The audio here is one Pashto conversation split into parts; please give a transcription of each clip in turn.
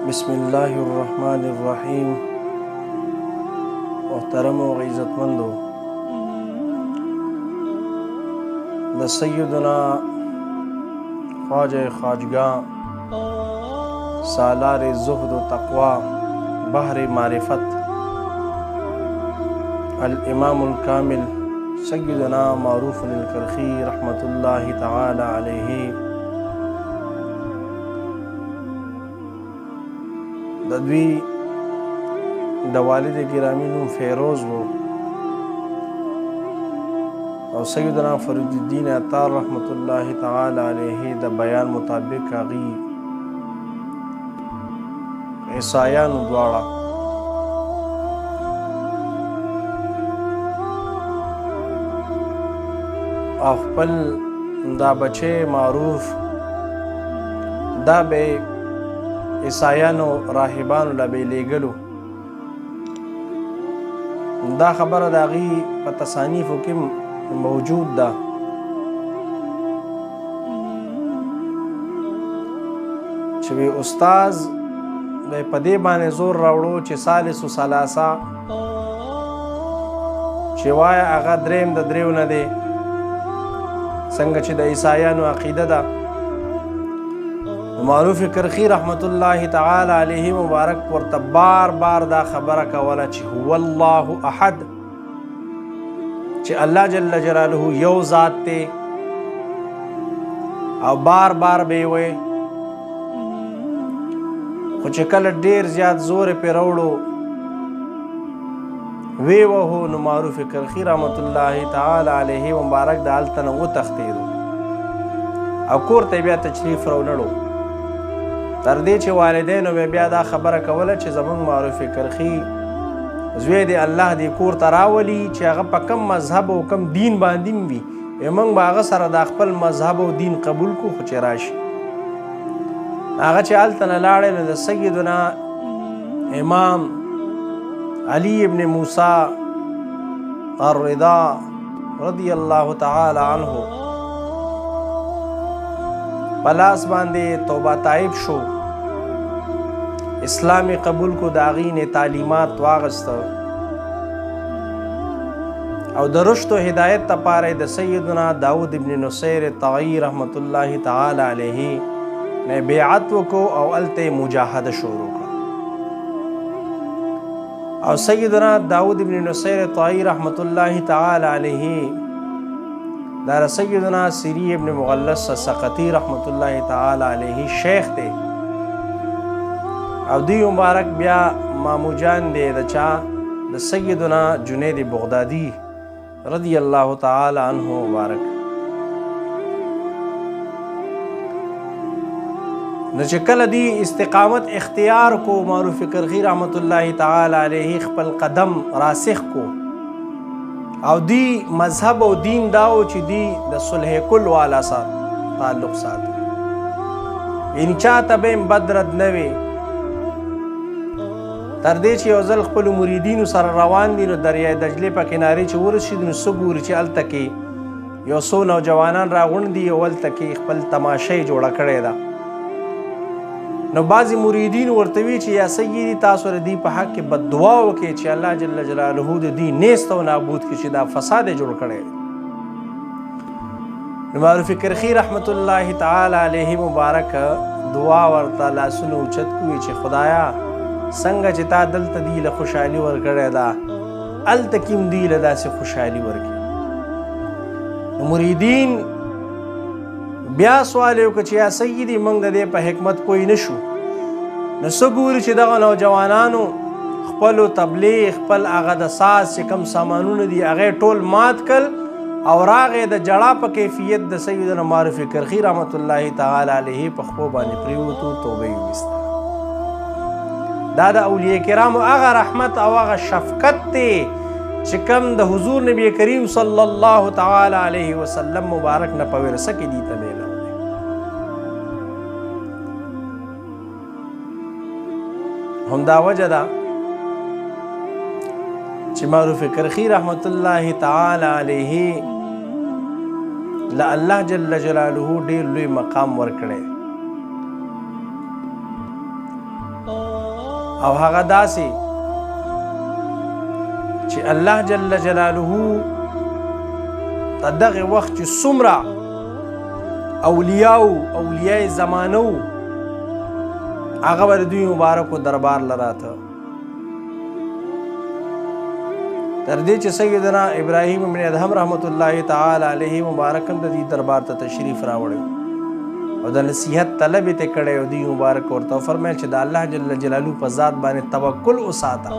बिस्मिल्लाहिर्रहमानिर्रहीम। मोहतरम व इज़्ज़तमंदो, द सय्यदना ख्वाजा ख्वाजगा सालार ज़ुहद व तक़वा बहर मारिफत अल इमामुल कामिल सय्यदना मारूफ अल करखी रहमतुल्लाहि तआला अलैहि दद्वी द वालिद गिरामी नूम फेरोज़ वो और सय्यदना फरीदुद्दीन अत्तार रहमतुल्लाहि तआला अलैहि द बयान मुताबिक आगी ईसायानु द्वाड़ा अखपल दा बचे मारूफ दा बे ईसायानो राहिबानो लबे लेगलु दा खबर दागी प तसानीफो की मौजूद दा چې استاز د پدې باندې زور راوړو چې ثالث ثلاثه چې وای هغه دریم د دریو نه دی څنګه چې د عیسایانو عقیده ده. معروف کرخی رحمت الله تعالی علیه مبارک ورته بار بار دا خبره کوله چې هو الله احد، چې الله جل جلاله یو ذات دی، او بار بار به وي خو چې کله ډیر زیات زور پې راوړو وی وهو نو معروف کرخی رحمت الله تعالی علیه مبارک د هلته نه وتښتېدو او کور ته بیا تشریف راوړلو. تر دې چې والدینو مې بیا دا خبره کوله چې زموږ معروف کرخی زوی دی الله دې کور ته راولي چې هغه په کم مذهب او کم دین باندې وي، موږ به هغه سره د خپل مذهب او دین قبول کو. خو چې راشي هغه چې هلته نه لاړی نو د سیدنا امام علی ابن موسی الرضا رضی الله تعالی عنه پلاس باندې توبه طائب شو، اسلام قبول کو، داغی نے تعلیمات واغست او د رشد و ہدایت تپاره د سیدنا داود ابن نصیر طغی رحمت الله تعالی علیه نے بیعت وکو او الته مجاهده شروع کړه. او سیدنا داود ابن نصیر طغی رحمت الله تعالی علیه دا سیدنا سری ابن مغلس سقطی رحمت الله تعالی علیه شیخ دی، او دی مبارک بیا مامو جان دی د چا د سیدنا جنید بغدادی رضی الله تعالی عنہ مبارک. نو چې کله دی استقامت اختیار کو معروف کرخی رحمت الله تعالی علیه خپل قدم راسخ کو او دی مذهب او دین داو چې دی د صلح کل والا سره تعلق ساتي، یعنی چاته به بدرد نه وي. تر دې چې یو ځل خپل مریدینو سره روان دي نو دریای دجلې په کنارې چې ورسېد نو څه ګوري چې هلته کې یو څو نوجوانان راغونډ دي او هلته کې خپل تماشې جوړه کړې ده. نو بعضې مریدین ورته وي چې یا سیدي تاسو د دې په حق کې بددعا وکړئ چې الله جل جلاله د دې نیست او نابود کړي چې دا فساد یې جوړ کړی دی. نو معروف کرخی رحمت الله تعالی علیه مبارک دعا ورته لاسونه اوچت کوي چې خدایا څنګه چې تا دلته دی له خوشحالي ورکړې ده هلته کې هم دوی له داسې خوشحالي ورکړي. نو مریدین بیا سوال یې وکړه چې یا سیدي موږ د دې په حکمت پوه نه شو. نو څه ګوري چې دغه نوجوانانو خپلو تبلیغ خپل هغه د ساز چې کوم سامانونه دي هغه ټول مات کړل او راغې د جړا په کیفیت د سیدنا معروف کرخی رحمت الله تعالی علیه په خپو باندې پریوتو، توبه یې ویسته. دا د اولیاء کرامو هغه رحمت او هغه شفقت دی چې کوم د حضور نبی کریم صلی الله تعالی علیه وسلم مبارک نه په ورثه کې دي ته میلاو دی. همدا وجه ده چې معروف کرخی رحمت الله تعالی علیه له الله جل جلاله ډېر لوی مقام ورکړی. او هغه داسې چې الله جل جلاله ته دغه وخت چې څومره اولیاء زمانه و هغه به د دوی مبارکو دربار له راته تر دې چې سیدنا ابراهیم ابن ادهم رحمت الله تعالی علیه مبارک هم د دې دربار ته تشریف راوړی او د نصیحت طلب یې کړی او دوی مبارک ورته فرمایل چې د الله جل جلاله په ذات باندې توکل وساته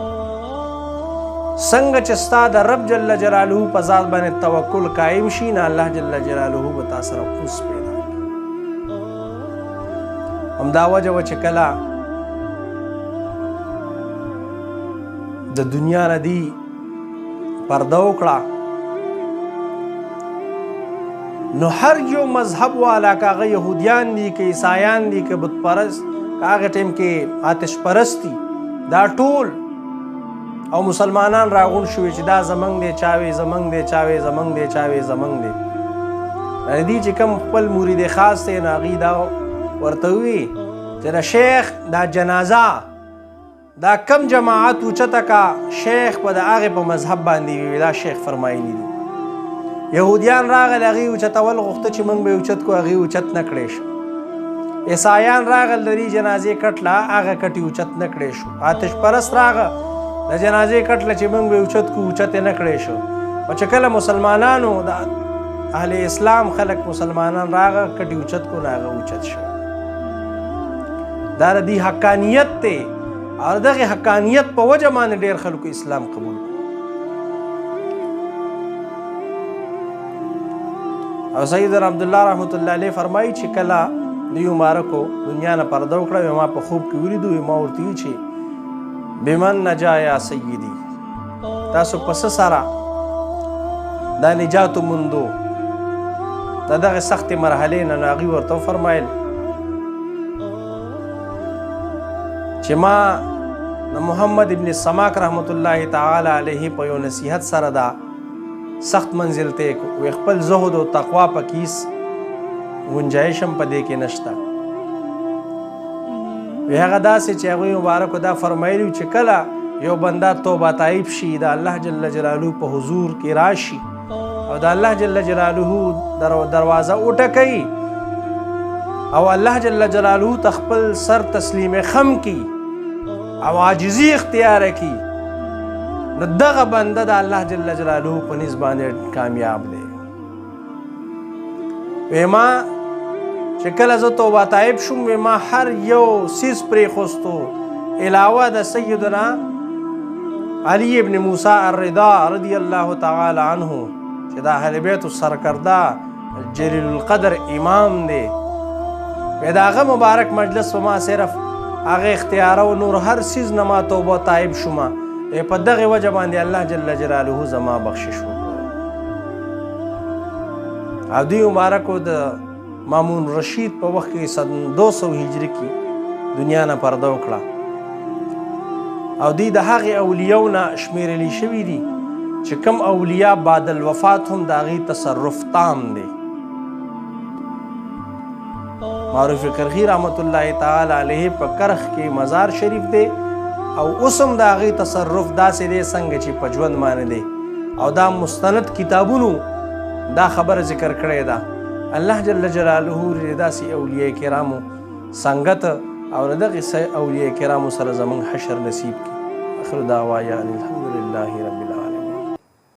څنګه چې ستا د رب جل جلاله په ذات باندې توکل قائم شي نه الله جل جلاله به تا سره اوس پیدا کړي همدا وجه وه چې کله د دنیا نه دی پرده وکړه نو هر یو مذهب والا که هغه یهودیان دي که عیسایان دي که بت پرست که هغه ټیم کې آتش پرست دي دا ټول او مسلمانان راغون شوي چې دا زمنګ دی چاوي زمنګ دی چاوي زمنګ دی چاوي زمنګ دی دې چې کوم خپل مرید خاص دی نو هغوی دا ورته ووي چې د شیخ دا جنازه دا کم جماعت اوچته کا شیخ په د هغې په مذهب باندې وي دا شیخ فرمایلی دي یهودیان راغل هغوی اوچتول غوښته چې موږ به یې اوچت کړو هغوی اوچت نه کړی شو عیسایان راغل د دې جنازې کټله هغه کټ یې اوچت نه کړی شو آتش پرست راغه د جنازې کټله چې موږ به یې اوچت کړو اوچت یې نه کړی شو او چې کله مسلمانانو د اهل اسلام خلک مسلمانان راغه کټ یې اوچت کړو نو هغه اوچت شو دا د دې حقانیت دی او دغه حقانیت په وجه باندې ډېر خلکو اسلام قبول کړو او سیدنا عبدالله رحمت الله علیه فرمایي چې کله دوی مبارکو دنیا نه پرده وکړه ما په خوب کې ولیدو ما ورته ویل چې بمن نجا یا سیدي تاسو په څه سره دا نجات موندو د دغه سختې مرحلې نه نو هغوی ورته وفرمایل چې ما د محمد ابن سماک رحمت الله تعالی علیه په یو نصیحت سره دا سخت منزل ته وی خپل زهد او تقوا په کیس گنجایش هم په دې کې نشته وی هغه داسې چې هغوی مبارکو دا فرمایلي چې کله یو بنده توبه طایب شي د الله جل جلاله په حضور کې راشي او د الله جل جلاله دروازه وټکوي او الله جل جلاله ته خپل سر تسلیم خم کی او عاجزي اختیار کی نو دغه بنده د الله جل جلاله په نسبت باندې کامیاب دی وی ما چې کله زه توبه طایب شوم وی ما هر یو څیز پرېښوستو علاوه د سیدنا علی ابن موسی الرضا رضی الله تعالی عنه چې د اهل بیتو سرکرده جلیل القدر امام دی وی د هغه مبارک مجلس په ما صرف هغه اختیاره و نور هر څیز نه ما توبه طایب شومه په دغه وجه باندې الله جل جلاله زما بخشش وکړ او دوی مبارکو د مامون رشید په وخت کې 200 هجري کې دنیا نه پرده وکړه او دوی د هغې اولیاو نه شمیرلی شوي دي چې کوم اولیا بعد الوفات هم د هغې تصرف تام دی معروف کرخی رحمت الله تعالی علیه په کرخ کې مزار شریف دی او اوس هم د هغې تصرف داسې دی څنګه چې په ژوند باندې دی او دا مستند کتابونو دا خبره ذکر کړې ده الله جل جلاله داسې اولیاء کرامو سنګت او دغه اولیاء کرامو سره زموږ حشر نصیب کړي. آخر دعوانا الحمد لله رب العالمین.